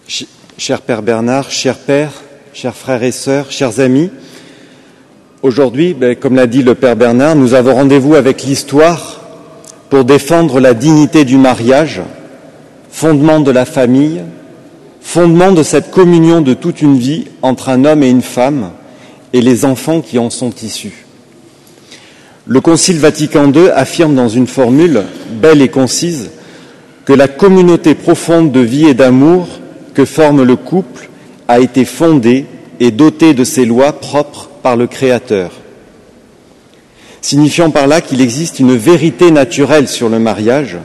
Cher Père Bernard, cher Père, chers frères et sœurs, chers amis, aujourd'hui, comme l'a dit le Père Bernard, nous avons rendez-vous avec l'histoire pour défendre la dignité du mariage, fondement de la famille, fondement de cette communion de toute une vie entre un homme et une femme et les enfants qui en sont issus. Le Concile Vatican II affirme dans une formule belle et concise que la communauté profonde de vie et d'amour que forme le couple a été fondée et dotée de ses lois propres par le Créateur, signifiant par là qu'il existe une vérité naturelle sur le mariage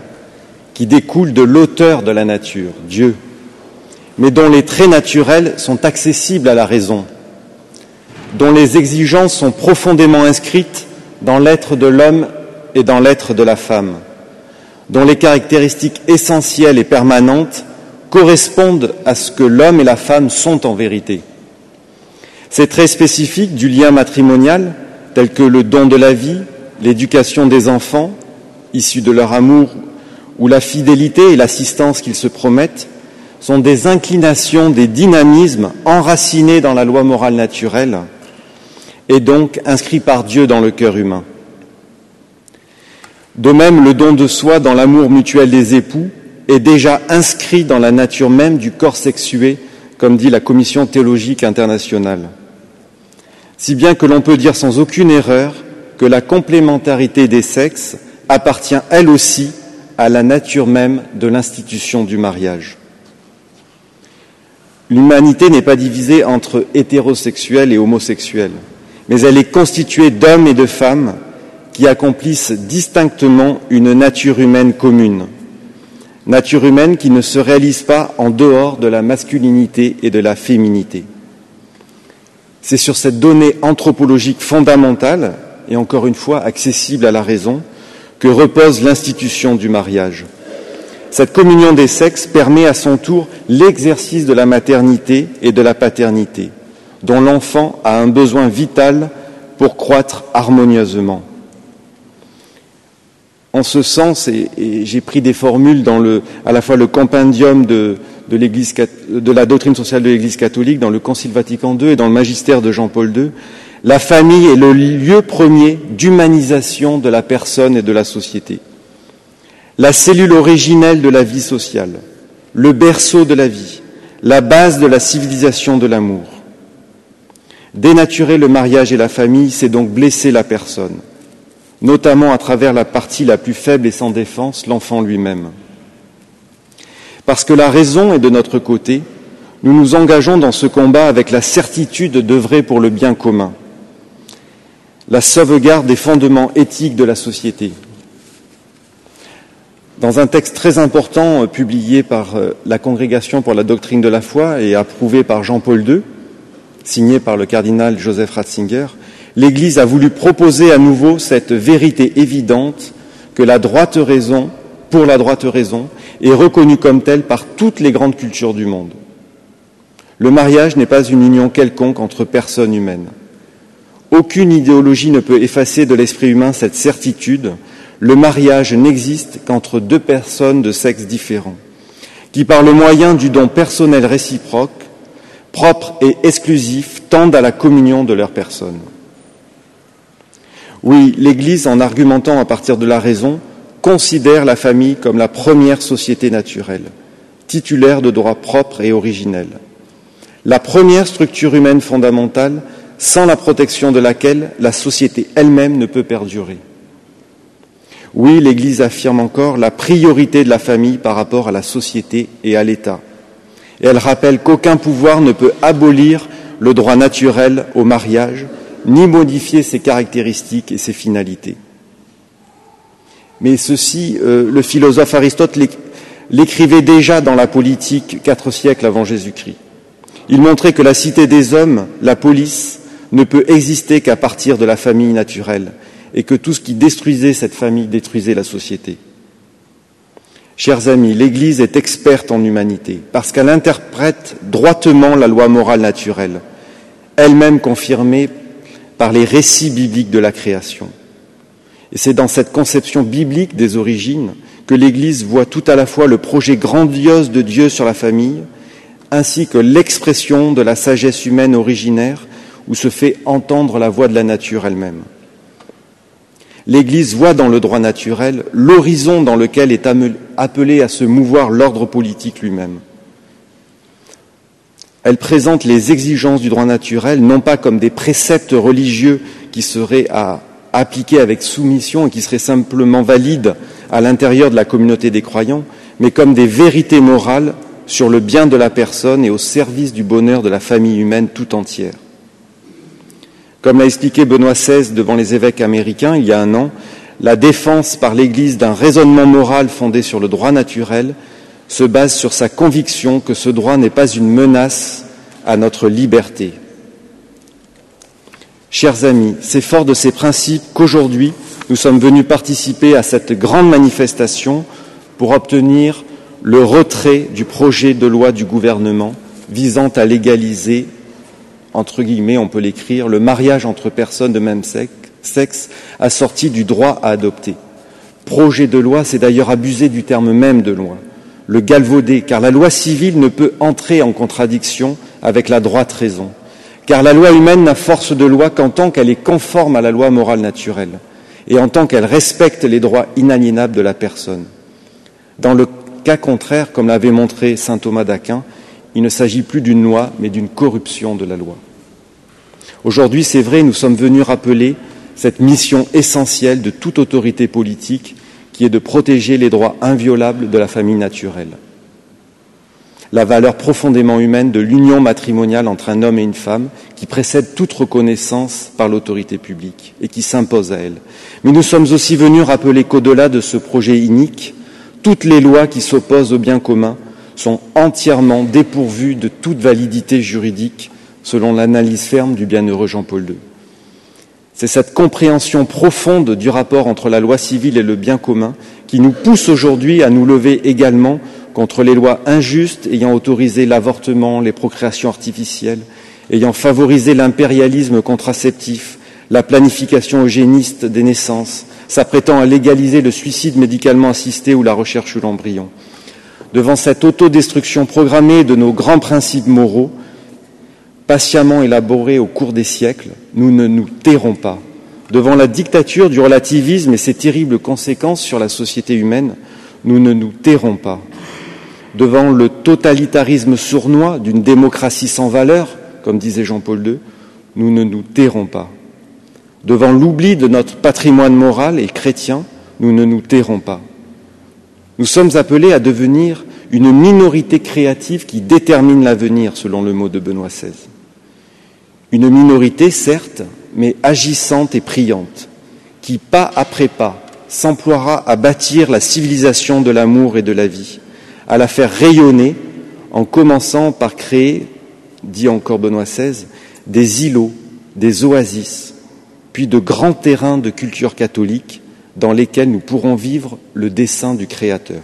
qui découle de l'auteur de la nature, Dieu, mais dont les traits naturels sont accessibles à la raison, dont les exigences sont profondément inscrites dans l'être de l'homme et dans l'être de la femme, dont les caractéristiques essentielles et permanentes correspondent à ce que l'homme et la femme sont en vérité. Ces traits spécifiques du lien matrimonial, tels que le don de la vie, l'éducation des enfants, issus de leur amour, ou la fidélité et l'assistance qu'ils se promettent, sont des inclinations, des dynamismes enracinés dans la loi morale naturelle et donc inscrits par Dieu dans le cœur humain. De même, le don de soi dans l'amour mutuel des époux est déjà inscrit dans la nature même du corps sexué, comme dit la Commission théologique internationale. Si bien que l'on peut dire sans aucune erreur que la complémentarité des sexes appartient elle aussi à la nature même de l'institution du mariage. L'humanité n'est pas divisée entre hétérosexuels et homosexuels, mais elle est constituée d'hommes et de femmes qui accomplissent distinctement une nature humaine commune. Nature humaine qui ne se réalise pas en dehors de la masculinité et de la féminité. C'est sur cette donnée anthropologique fondamentale, et encore une fois accessible à la raison, que repose l'institution du mariage. Cette communion des sexes permet à son tour l'exercice de la maternité et de la paternité, dont l'enfant a un besoin vital pour croître harmonieusement. En ce sens, et j'ai pris des formules dans à la fois le compendium de la doctrine sociale de l'Église catholique, dans le Concile Vatican II et dans le magistère de Jean-Paul II, la famille est le lieu premier d'humanisation de la personne et de la société. La cellule originelle de la vie sociale, le berceau de la vie, la base de la civilisation de l'amour. Dénaturer le mariage et la famille, c'est donc blesser la personne, notamment à travers la partie la plus faible et sans défense, l'enfant lui-même. Parce que la raison est de notre côté, nous nous engageons dans ce combat avec la certitude d'œuvrer pour le bien commun, la sauvegarde des fondements éthiques de la société. Dans un texte très important publié par la Congrégation pour la doctrine de la foi et approuvé par Jean-Paul II, signé par le cardinal Joseph Ratzinger, l'Église a voulu proposer à nouveau cette vérité évidente que la droite raison, pour la droite raison, est reconnue comme telle par toutes les grandes cultures du monde. Le mariage n'est pas une union quelconque entre personnes humaines. Aucune idéologie ne peut effacer de l'esprit humain cette certitude. Le mariage n'existe qu'entre deux personnes de sexes différents, qui par le moyen du don personnel réciproque, propre et exclusif, tendent à la communion de leur personne. Oui, l'Église, en argumentant à partir de la raison, considère la famille comme la première société naturelle, titulaire de droits propres et originels. La première structure humaine fondamentale, sans la protection de laquelle la société elle-même ne peut perdurer. Oui, l'Église affirme encore la priorité de la famille par rapport à la société et à l'État. Et elle rappelle qu'aucun pouvoir ne peut abolir le droit naturel au mariage, ni modifier ses caractéristiques et ses finalités. Mais ceci, le philosophe Aristote l'écrivait déjà dans la Politique 4 siècles avant Jésus-Christ. Il montrait que la cité des hommes, la police, ne peut exister qu'à partir de la famille naturelle, et que tout ce qui détruisait cette famille détruisait la société. Chers amis, l'Église est experte en humanité, parce qu'elle interprète droitement la loi morale naturelle, elle-même confirmée par les récits bibliques de la création. Et c'est dans cette conception biblique des origines que l'Église voit tout à la fois le projet grandiose de Dieu sur la famille, ainsi que l'expression de la sagesse humaine originaire où se fait entendre la voix de la nature elle-même. L'Église voit dans le droit naturel l'horizon dans lequel est appelé à se mouvoir l'ordre politique lui-même. Elle présente les exigences du droit naturel non pas comme des préceptes religieux qui seraient à appliquer avec soumission et qui seraient simplement valides à l'intérieur de la communauté des croyants, mais comme des vérités morales sur le bien de la personne et au service du bonheur de la famille humaine tout entière. Comme l'a expliqué Benoît XVI devant les évêques américains il y a un an, la défense par l'Église d'un raisonnement moral fondé sur le droit naturel se base sur sa conviction que ce droit n'est pas une menace à notre liberté. Chers amis, c'est fort de ces principes qu'aujourd'hui nous sommes venus participer à cette grande manifestation pour obtenir le retrait du projet de loi du gouvernement visant à légaliser, entre guillemets, on peut l'écrire, le mariage entre personnes de même sexe assorti du droit à adopter. Projet de loi, c'est d'ailleurs abuser du terme même de loi, le galvauder, car la loi civile ne peut entrer en contradiction avec la droite raison, car la loi humaine n'a force de loi qu'en tant qu'elle est conforme à la loi morale naturelle et en tant qu'elle respecte les droits inaliénables de la personne. Dans le cas contraire, comme l'avait montré saint Thomas d'Aquin, il ne s'agit plus d'une loi, mais d'une corruption de la loi. Aujourd'hui, c'est vrai, nous sommes venus rappeler cette mission essentielle de toute autorité politique qui est de protéger les droits inviolables de la famille naturelle. La valeur profondément humaine de l'union matrimoniale entre un homme et une femme qui précède toute reconnaissance par l'autorité publique et qui s'impose à elle. Mais nous sommes aussi venus rappeler qu'au-delà de ce projet inique, toutes les lois qui s'opposent au bien commun sont entièrement dépourvues de toute validité juridique selon l'analyse ferme du bienheureux Jean-Paul II. C'est cette compréhension profonde du rapport entre la loi civile et le bien commun qui nous pousse aujourd'hui à nous lever également contre les lois injustes ayant autorisé l'avortement, les procréations artificielles, ayant favorisé l'impérialisme contraceptif, la planification eugéniste des naissances, s'apprêtant à légaliser le suicide médicalement assisté ou la recherche de l'embryon. Devant cette autodestruction programmée de nos grands principes moraux, patiemment élaborés au cours des siècles, nous ne nous tairons pas. Devant la dictature du relativisme et ses terribles conséquences sur la société humaine, nous ne nous tairons pas. Devant le totalitarisme sournois d'une démocratie sans valeur, comme disait Jean-Paul II, nous ne nous tairons pas. Devant l'oubli de notre patrimoine moral et chrétien, nous ne nous tairons pas. Nous sommes appelés à devenir une minorité créative qui détermine l'avenir, selon le mot de Benoît XVI. Une minorité, certes, mais agissante et priante, qui, pas après pas, s'emploiera à bâtir la civilisation de l'amour et de la vie, à la faire rayonner, en commençant par créer, dit encore Benoît XVI, des îlots, des oasis, puis de grands terrains de culture catholique dans lesquels nous pourrons vivre le dessein du Créateur.